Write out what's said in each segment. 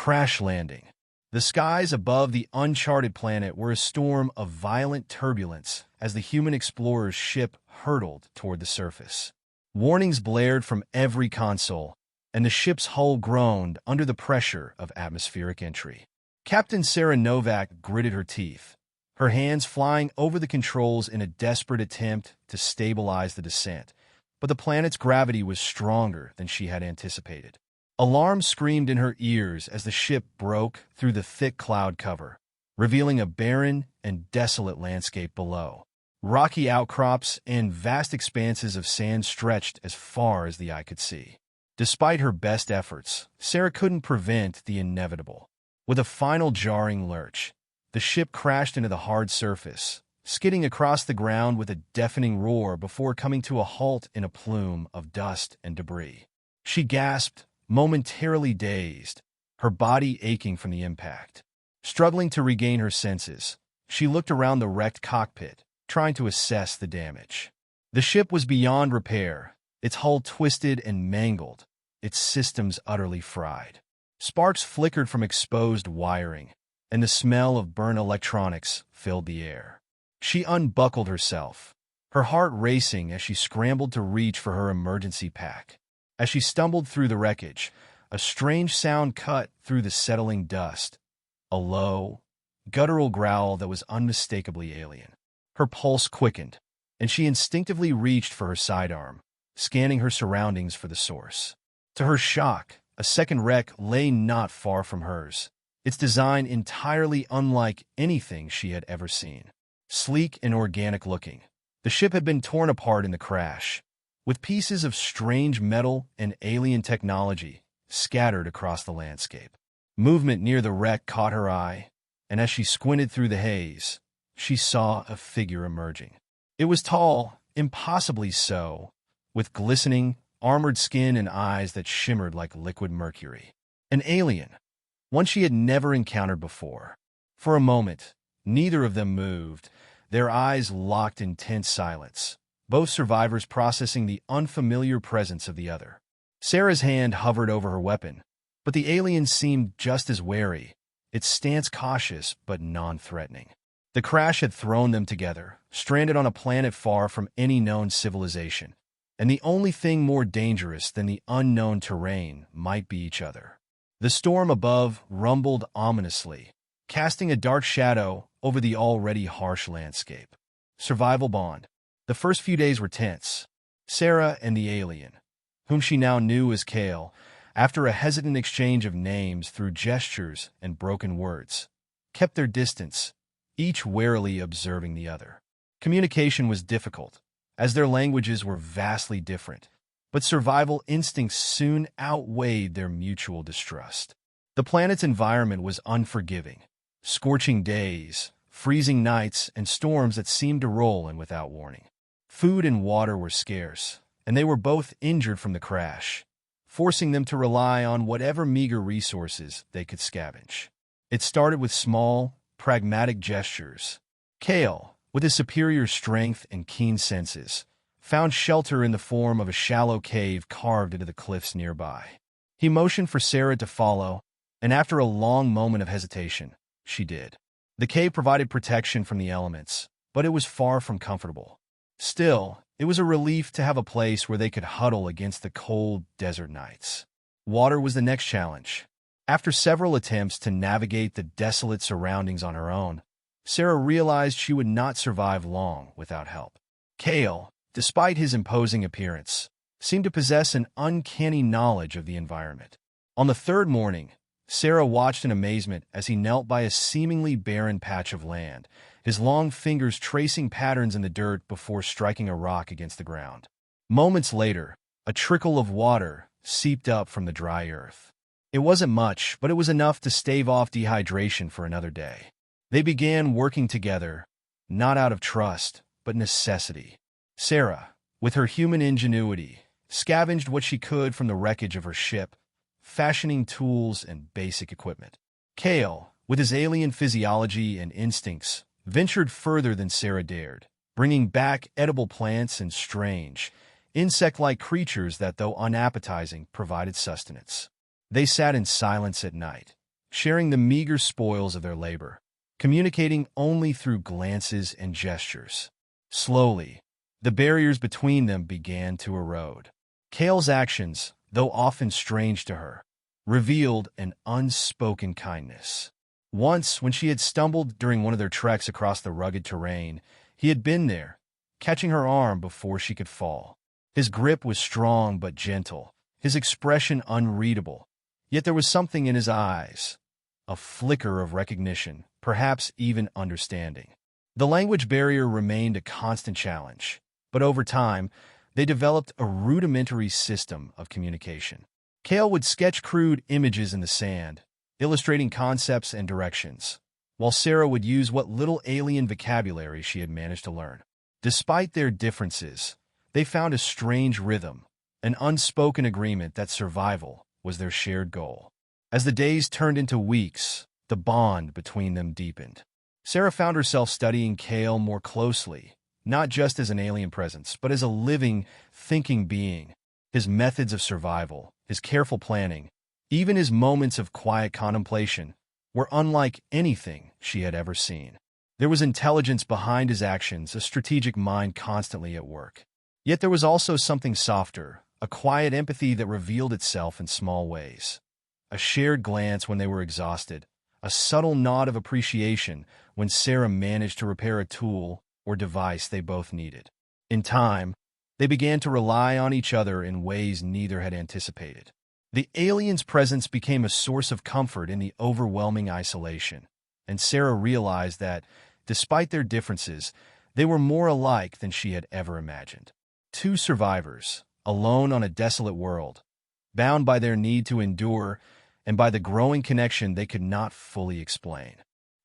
Crash landing. The skies above the uncharted planet were a storm of violent turbulence as the human explorer's ship hurtled toward the surface. Warnings blared from every console, and the ship's hull groaned under the pressure of atmospheric entry. Captain Sarah Novak gritted her teeth, her hands flying over the controls in a desperate attempt to stabilize the descent, but the planet's gravity was stronger than she had anticipated. Alarms screamed in her ears as the ship broke through the thick cloud cover, revealing a barren and desolate landscape below. Rocky outcrops and vast expanses of sand stretched as far as the eye could see. Despite her best efforts, Sarah couldn't prevent the inevitable. With a final jarring lurch, the ship crashed into the hard surface, skidding across the ground with a deafening roar before coming to a halt in a plume of dust and debris. She gasped, momentarily dazed, her body aching from the impact. Struggling to regain her senses, she looked around the wrecked cockpit, trying to assess the damage. The ship was beyond repair, its hull twisted and mangled, its systems utterly fried. Sparks flickered from exposed wiring, and the smell of burnt electronics filled the air. She unbuckled herself, her heart racing as she scrambled to reach for her emergency pack. As she stumbled through the wreckage, a strange sound cut through the settling dust, a low, guttural growl that was unmistakably alien. Her pulse quickened, and she instinctively reached for her sidearm, scanning her surroundings for the source. To her shock, a second wreck lay not far from hers, its design entirely unlike anything she had ever seen. Sleek and organic-looking, the ship had been torn apart in the crash, with pieces of strange metal and alien technology scattered across the landscape. Movement near the wreck caught her eye, and as she squinted through the haze, she saw a figure emerging. It was tall, impossibly so, with glistening, armored skin and eyes that shimmered like liquid mercury. An alien, one she had never encountered before. For a moment, neither of them moved, their eyes locked in tense silence, both survivors processing the unfamiliar presence of the other. Sarah's hand hovered over her weapon, but the alien seemed just as wary, its stance cautious but non-threatening. The crash had thrown them together, stranded on a planet far from any known civilization, and the only thing more dangerous than the unknown terrain might be each other. The storm above rumbled ominously, casting a dark shadow over the already harsh landscape. Survival bond. The first few days were tense. Sarah and the alien, whom she now knew as Kael, after a hesitant exchange of names through gestures and broken words, kept their distance, each warily observing the other. Communication was difficult, as their languages were vastly different, but survival instincts soon outweighed their mutual distrust. The planet's environment was unforgiving. Scorching days, freezing nights, and storms that seemed to roll in without warning. Food and water were scarce, and they were both injured from the crash, forcing them to rely on whatever meager resources they could scavenge. It started with small, pragmatic gestures. Kael, with his superior strength and keen senses, found shelter in the form of a shallow cave carved into the cliffs nearby. He motioned for Sarah to follow, and after a long moment of hesitation, she did. The cave provided protection from the elements, but it was far from comfortable. Still, it was a relief to have a place where they could huddle against the cold desert nights. Water was the next challenge. After several attempts to navigate the desolate surroundings on her own, Sarah realized she would not survive long without help. Kael, despite his imposing appearance, seemed to possess an uncanny knowledge of the environment. On the third morning, Sarah watched in amazement as he knelt by a seemingly barren patch of land, his long fingers tracing patterns in the dirt before striking a rock against the ground. Moments later, a trickle of water seeped up from the dry earth. It wasn't much, but it was enough to stave off dehydration for another day. They began working together, not out of trust, but necessity. Sarah, with her human ingenuity, scavenged what she could from the wreckage of her ship, fashioning tools and basic equipment. Kael, with his alien physiology and instincts, ventured further than Sarah dared, bringing back edible plants and strange, insect-like creatures that, though unappetizing, provided sustenance. They sat in silence at night, sharing the meager spoils of their labor, communicating only through glances and gestures. Slowly, the barriers between them began to erode. Kael's actions, though often strange to her, revealed an unspoken kindness. Once, when she had stumbled during one of their treks across the rugged terrain, he had been there, catching her arm before she could fall. His grip was strong but gentle, his expression unreadable, yet there was something in his eyes, a flicker of recognition, perhaps even understanding. The language barrier remained a constant challenge, but over time, they developed a rudimentary system of communication. Kael would sketch crude images in the sand, illustrating concepts and directions, while Sarah would use what little alien vocabulary she had managed to learn. Despite their differences, they found a strange rhythm, an unspoken agreement that survival was their shared goal. As the days turned into weeks, the bond between them deepened. Sarah found herself studying Kael more closely, not just as an alien presence, but as a living, thinking being. His methods of survival, his careful planning, even his moments of quiet contemplation, were unlike anything she had ever seen. There was intelligence behind his actions, a strategic mind constantly at work. Yet there was also something softer, a quiet empathy that revealed itself in small ways. A shared glance when they were exhausted, a subtle nod of appreciation when Sarah managed to repair a tool or device they both needed. In time, they began to rely on each other in ways neither had anticipated. The alien's presence became a source of comfort in the overwhelming isolation, and Sarah realized that, despite their differences, they were more alike than she had ever imagined. Two survivors, alone on a desolate world, bound by their need to endure and by the growing connection they could not fully explain.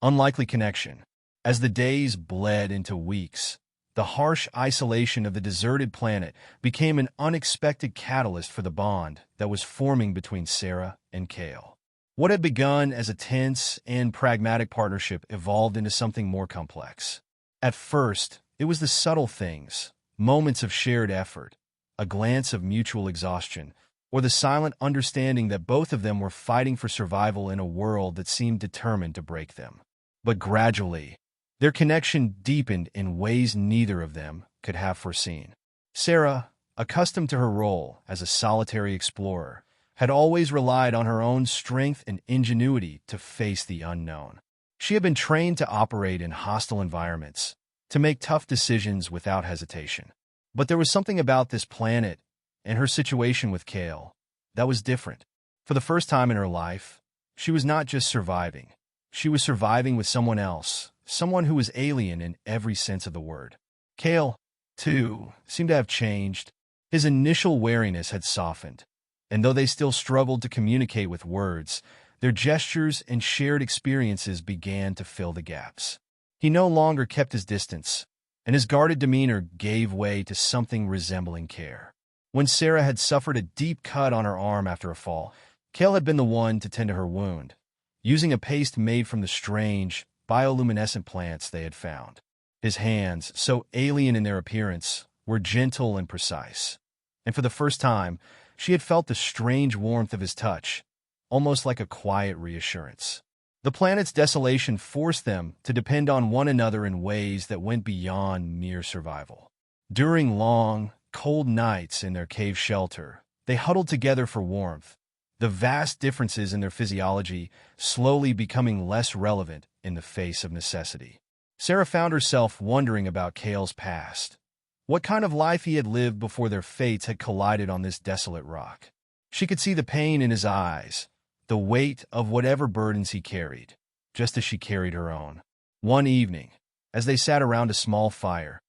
Unlikely connection. As the days bled into weeks, the harsh isolation of the deserted planet became an unexpected catalyst for the bond that was forming between Sarah and Kael. What had begun as a tense and pragmatic partnership evolved into something more complex. At first, it was the subtle things, moments of shared effort, a glance of mutual exhaustion, or the silent understanding that both of them were fighting for survival in a world that seemed determined to break them. But gradually, their connection deepened in ways neither of them could have foreseen. Sarah, accustomed to her role as a solitary explorer, had always relied on her own strength and ingenuity to face the unknown. She had been trained to operate in hostile environments, to make tough decisions without hesitation. But there was something about this planet and her situation with Kael that was different. For the first time in her life, she was not just surviving. She was surviving with someone else, someone who was alien in every sense of the word. Kael, too, seemed to have changed. His initial wariness had softened, and though they still struggled to communicate with words, their gestures and shared experiences began to fill the gaps. He no longer kept his distance, and his guarded demeanor gave way to something resembling care. When Sarah had suffered a deep cut on her arm after a fall, Kael had been the one to tend to her wound, using a paste made from the strange, bioluminescent plants they had found. His hands, so alien in their appearance, were gentle and precise, and for the first time, she had felt the strange warmth of his touch, almost like a quiet reassurance. The planet's desolation forced them to depend on one another in ways that went beyond mere survival. During long, cold nights in their cave shelter, they huddled together for warmth, the vast differences in their physiology slowly becoming less relevant in the face of necessity. Sarah found herself wondering about Kael's past. What kind of life he had lived before their fates had collided on this desolate rock. She could see the pain in his eyes, the weight of whatever burdens he carried, just as she carried her own. One evening, as they sat around a small fire,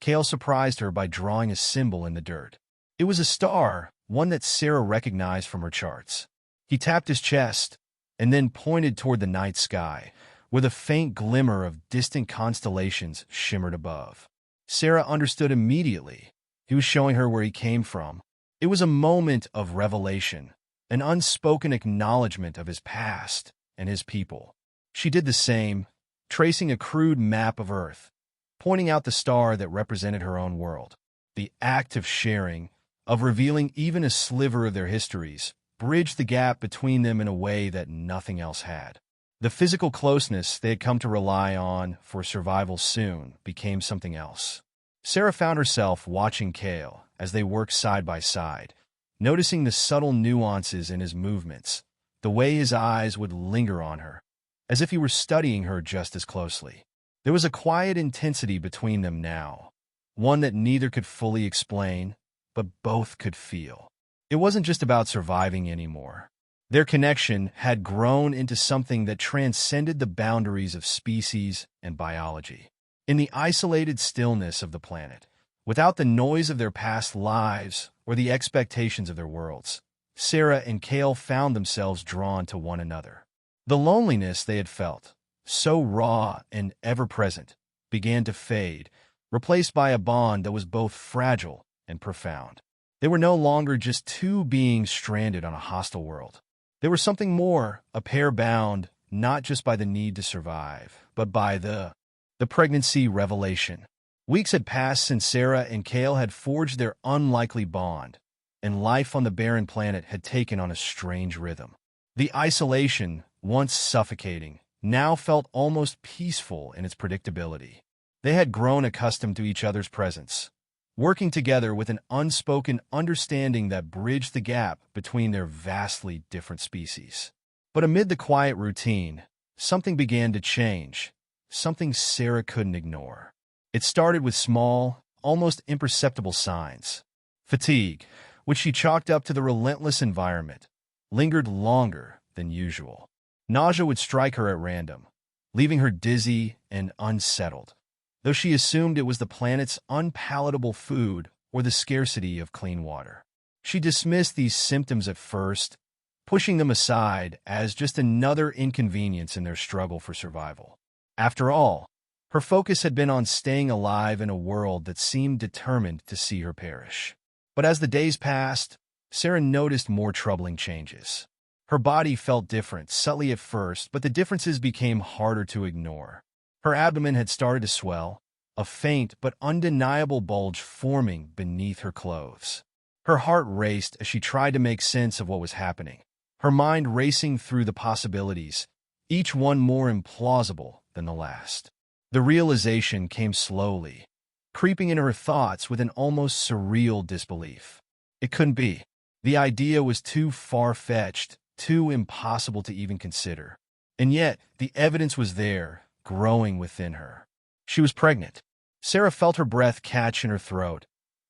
Kael surprised her by drawing a symbol in the dirt. It was a star, one that Sarah recognized from her charts. He tapped his chest, and then pointed toward the night sky, where the faint glimmer of distant constellations shimmered above. Sarah understood immediately. He was showing her where he came from. It was a moment of revelation, an unspoken acknowledgement of his past and his people. She did the same, tracing a crude map of Earth, pointing out the star that represented her own world. The act of sharing, of revealing even a sliver of their histories, bridged the gap between them in a way that nothing else had. The physical closeness they had come to rely on for survival soon became something else. Sarah found herself watching Kael as they worked side by side, noticing the subtle nuances in his movements, the way his eyes would linger on her, as if he were studying her just as closely. There was a quiet intensity between them now, one that neither could fully explain, but both could feel. It wasn't just about surviving anymore. Their connection had grown into something that transcended the boundaries of species and biology. In the isolated stillness of the planet, without the noise of their past lives or the expectations of their worlds, Sarah and Kael found themselves drawn to one another. The loneliness they had felt, so raw and ever-present, began to fade, replaced by a bond that was both fragile and profound. They were no longer just two beings stranded on a hostile world. They were something more, a pair bound, not just by the need to survive, but by the pregnancy revelation. Weeks had passed since Sarah and Kael had forged their unlikely bond, and life on the barren planet had taken on a strange rhythm. The isolation, once suffocating, now felt almost peaceful in its predictability. They had grown accustomed to each other's presence, working together with an unspoken understanding that bridged the gap between their vastly different species. But amid the quiet routine, something began to change, something Sarah couldn't ignore. It started with small, almost imperceptible signs. Fatigue, which she chalked up to the relentless environment, lingered longer than usual. Nausea would strike her at random, leaving her dizzy and unsettled, though she assumed it was the planet's unpalatable food or the scarcity of clean water. She dismissed these symptoms at first, pushing them aside as just another inconvenience in their struggle for survival. After all, her focus had been on staying alive in a world that seemed determined to see her perish. But as the days passed, Sarah noticed more troubling changes. Her body felt different, subtly at first, but the differences became harder to ignore. Her abdomen had started to swell, a faint but undeniable bulge forming beneath her clothes. Her heart raced as she tried to make sense of what was happening, her mind racing through the possibilities, each one more implausible than the last. The realization came slowly, creeping into her thoughts with an almost surreal disbelief. It couldn't be. The idea was too far-fetched, too impossible to even consider. And yet, the evidence was there, growing within her. She was pregnant. Sarah felt her breath catch in her throat,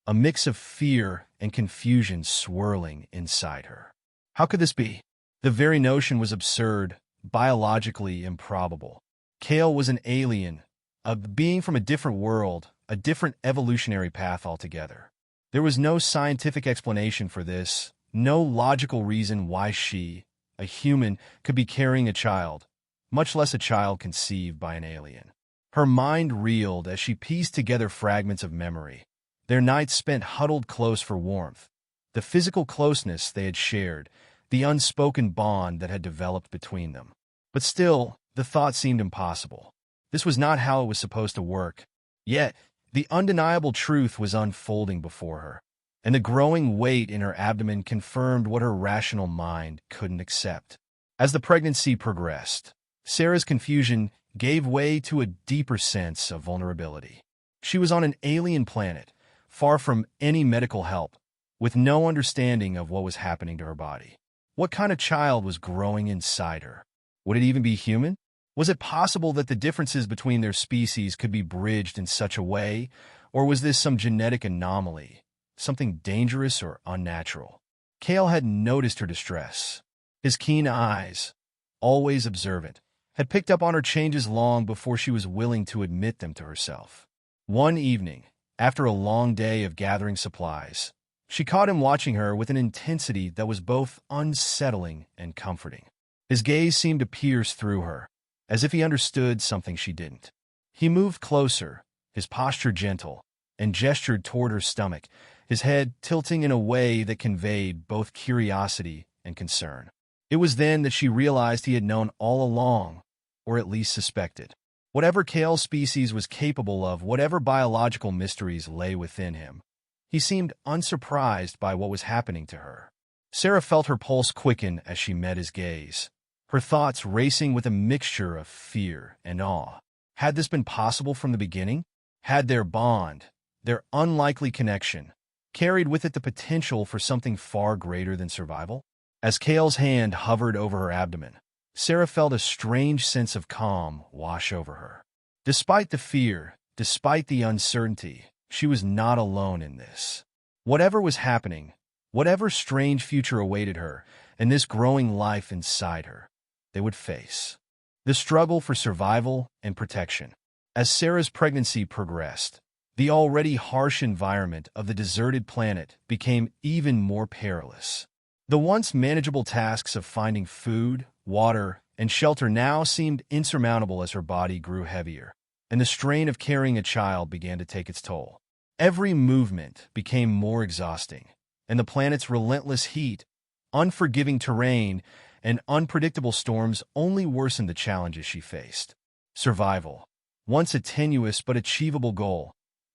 a mix of fear and confusion swirling inside her. How could this be? The very notion was absurd, biologically improbable. Kael was an alien, a being from a different world, a different evolutionary path altogether. There was no scientific explanation for this, no logical reason why she, a human, could be carrying a child, much less a child conceived by an alien. Her mind reeled as she pieced together fragments of memory, their nights spent huddled close for warmth, the physical closeness they had shared, the unspoken bond that had developed between them. But still, the thought seemed impossible. This was not how it was supposed to work. Yet, the undeniable truth was unfolding before her, and the growing weight in her abdomen confirmed what her rational mind couldn't accept. As the pregnancy progressed, Sarah's confusion gave way to a deeper sense of vulnerability. She was on an alien planet, far from any medical help, with no understanding of what was happening to her body. What kind of child was growing inside her? Would it even be human? Was it possible that the differences between their species could be bridged in such a way, or was this some genetic anomaly, something dangerous or unnatural? Kael had noticed her distress. His keen eyes, always observant, had picked up on her changes long before she was willing to admit them to herself. One evening, after a long day of gathering supplies, she caught him watching her with an intensity that was both unsettling and comforting. His gaze seemed to pierce through her, as if he understood something she didn't. He moved closer, his posture gentle, and gestured toward her stomach, his head tilting in a way that conveyed both curiosity and concern. It was then that she realized he had known all along, or at least suspected. Whatever Kael's species was capable of, whatever biological mysteries lay within him, he seemed unsurprised by what was happening to her. Sarah felt her pulse quicken as she met his gaze, her thoughts racing with a mixture of fear and awe. Had this been possible from the beginning? Had their bond, their unlikely connection, carried with it the potential for something far greater than survival? As Kael's hand hovered over her abdomen, Sarah felt a strange sense of calm wash over her. Despite the fear, despite the uncertainty, she was not alone in this. Whatever was happening, whatever strange future awaited her, and this growing life inside her, they would face the struggle for survival and protection. As Sarah's pregnancy progressed, the already harsh environment of the deserted planet became even more perilous. The once manageable tasks of finding food, water, and shelter now seemed insurmountable as her body grew heavier, and the strain of carrying a child began to take its toll. Every movement became more exhausting, and the planet's relentless heat, unforgiving terrain, and unpredictable storms only worsened the challenges she faced. Survival, once a tenuous but achievable goal,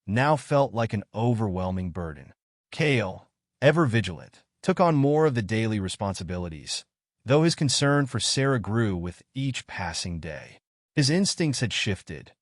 now felt like an overwhelming burden. Kael, ever vigilant, took on more of the daily responsibilities, though his concern for Sarah grew with each passing day. His instincts had shifted,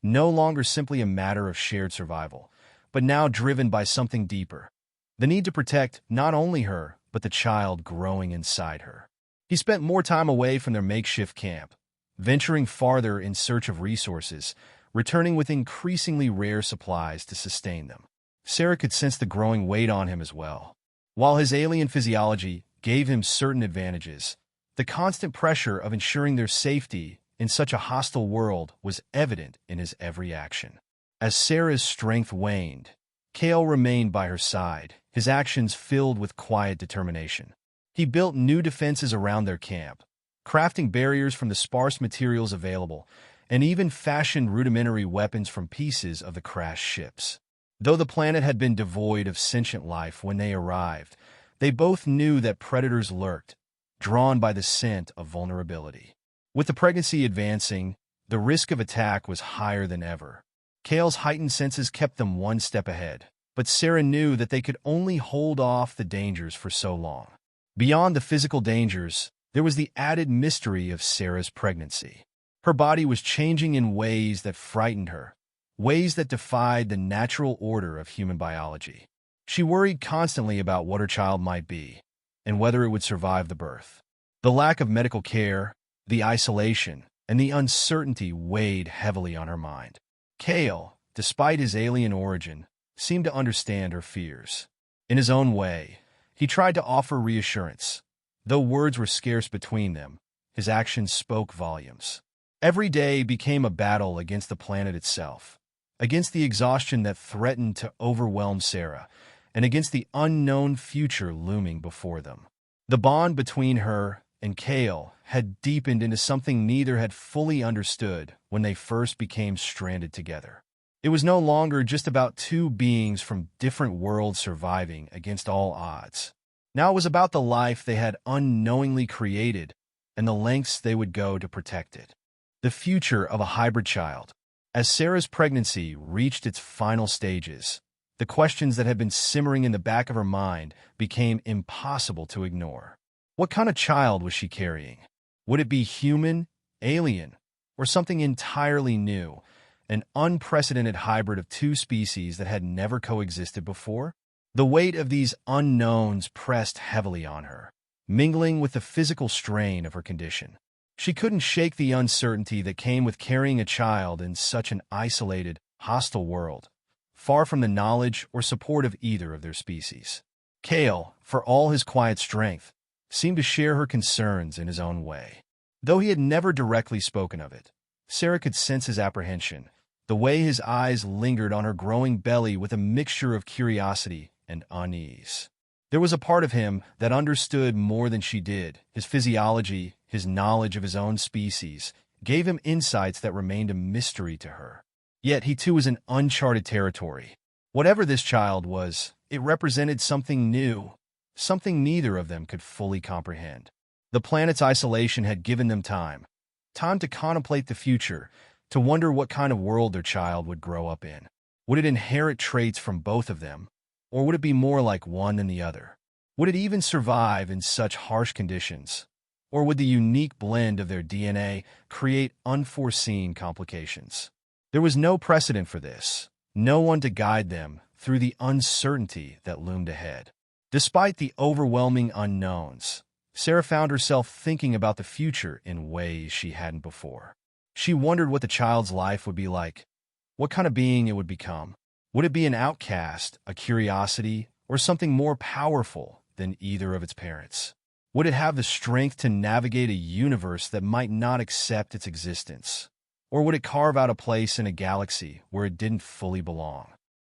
no longer simply a matter of shared survival, but now driven by something deeper, the need to protect not only her, but the child growing inside her. He spent more time away from their makeshift camp, venturing farther in search of resources, returning with increasingly rare supplies to sustain them. Sarah could sense the growing weight on him as well. While his alien physiology gave him certain advantages, the constant pressure of ensuring their safety in such a hostile world was evident in his every action. As Sarah's strength waned, Kael remained by her side, his actions filled with quiet determination. He built new defenses around their camp, crafting barriers from the sparse materials available, and even fashioned rudimentary weapons from pieces of the crashed ships. Though the planet had been devoid of sentient life when they arrived, they both knew that predators lurked, drawn by the scent of vulnerability. With the pregnancy advancing, the risk of attack was higher than ever. Kael's heightened senses kept them one step ahead, but Sarah knew that they could only hold off the dangers for so long. Beyond the physical dangers, there was the added mystery of Sarah's pregnancy. Her body was changing in ways that frightened her, ways that defied the natural order of human biology. She worried constantly about what her child might be, and whether it would survive the birth. The lack of medical care, the isolation, and the uncertainty weighed heavily on her mind. Kael, despite his alien origin, seemed to understand her fears. In his own way, he tried to offer reassurance. Though words were scarce between them, his actions spoke volumes. Every day became a battle against the planet itself, against the exhaustion that threatened to overwhelm Sarah, and against the unknown future looming before them. The bond between her and Kael had deepened into something neither had fully understood when they first became stranded together. It was no longer just about two beings from different worlds surviving against all odds. Now it was about the life they had unknowingly created and the lengths they would go to protect it. The future of a hybrid child. As Sarah's pregnancy reached its final stages, the questions that had been simmering in the back of her mind became impossible to ignore. What kind of child was she carrying? Would it be human, alien, or something entirely new, an unprecedented hybrid of two species that had never coexisted before? The weight of these unknowns pressed heavily on her, mingling with the physical strain of her condition. She couldn't shake the uncertainty that came with carrying a child in such an isolated, hostile world, far from the knowledge or support of either of their species. Kael, for all his quiet strength, seemed to share her concerns in his own way. Though he had never directly spoken of it, Sarah could sense his apprehension, the way his eyes lingered on her growing belly with a mixture of curiosity and unease. There was a part of him that understood more than she did. His physiology, his knowledge of his own species, gave him insights that remained a mystery to her. Yet he too was in uncharted territory. Whatever this child was, it represented something new, something neither of them could fully comprehend. The planet's isolation had given them time to contemplate the future, to wonder what kind of world their child would grow up in. Would it inherit traits from both of them, or would it be more like one than the other? Would it even survive in such harsh conditions? Or would the unique blend of their DNA create unforeseen complications? There was no precedent for this, no one to guide them through the uncertainty that loomed ahead. Despite the overwhelming unknowns, Sarah found herself thinking about the future in ways she hadn't before. She wondered what the child's life would be like, what kind of being it would become. Would it be an outcast, a curiosity, or something more powerful than either of its parents? Would it have the strength to navigate a universe that might not accept its existence? Or would it carve out a place in a galaxy where it didn't fully belong?